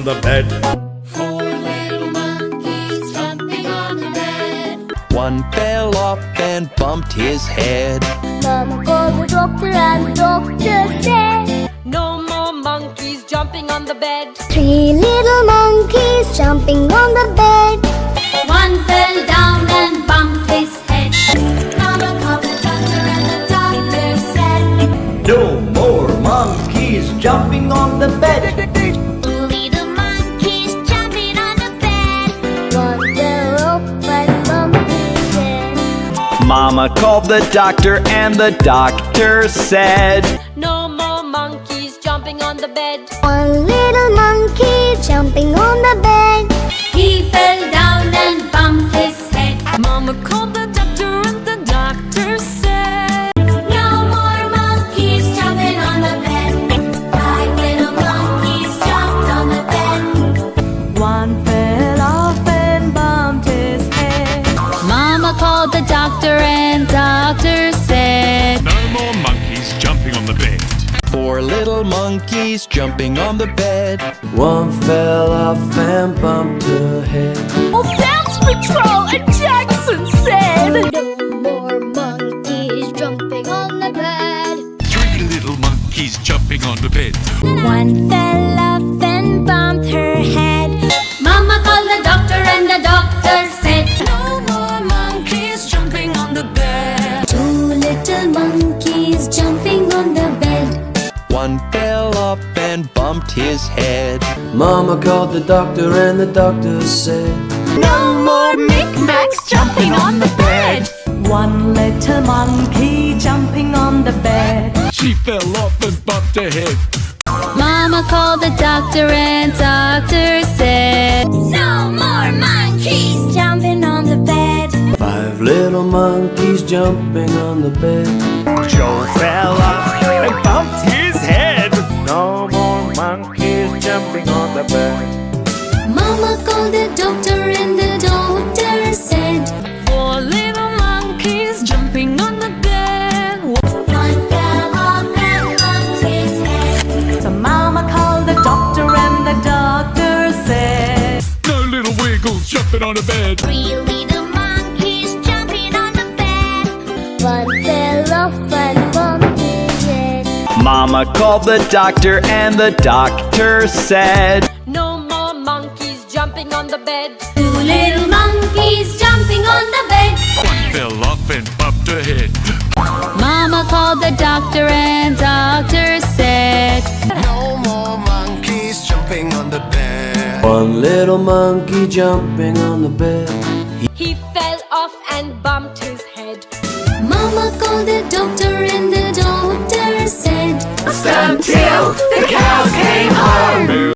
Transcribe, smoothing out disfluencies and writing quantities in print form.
on the bed. Four little monkeys jumping on the bed. One fell off and bumped his head. Mama called the doctor and the doctor said, no more monkeys jumping on the bed. three little monkeys jumping on the bed. One fell down and bumped his head. Mama called the doctor and the doctor said, No more monkeys jumping on the bed. two little monkeys jumping on the bed. One fell off and bumped his head. Mama called the doctor and the doctor said, No more monkeys jumping on the bed. One little monkey jumping on the bed. He fell down and bumped his head. Mama called the doctor and the doctor said, No more monkeys jumping on the bed. Five little monkeys jumped on the bed. one fell off and bumped his head. Mama called the doctor and doctor said, No more monkeys jumping on the bed. four little monkeys jumping on the bed. One fell off and bumped her head. well, Sounds Patrol and Jackson said, No more monkeys jumping on the bed. Three little monkeys jumping on the bed. one fell off and bumped her head. Mama called the doctor and the doctor said, No more monkeys jumping on the bed. Two little monkeys jumping on the bed. One fell off and bumped his head. Mama called the doctor and the doctor said, No more knickknacks jumping on the bed. One little monkey jumping on the bed. She fell off and bumped her head. Mama called the doctor and doctor said, No more monkeys jumping on the bed. five little monkeys jumping on the bed. Joe fell off and bumped his head. No more monkeys jumping on the bed. Mama called the doctor and the doctor said, Four little monkeys jumping on the bed. One fell off and bumped his head. So Mama called the doctor and the doctor said, No little wiggles jumping on the bed. Three little monkeys jumping on the bed. one fell off and bumped his head. Mama called the doctor and the doctor said, No more monkeys jumping on the bed. Two little monkeys jumping on the bed. One fell off and bumped her head. Mama called the doctor and doctor said, No more monkeys jumping on the bed. One little monkey jumping on the bed. he fell off and bumped his head. Mama called the doctor and the doctor said, Until the cows came home.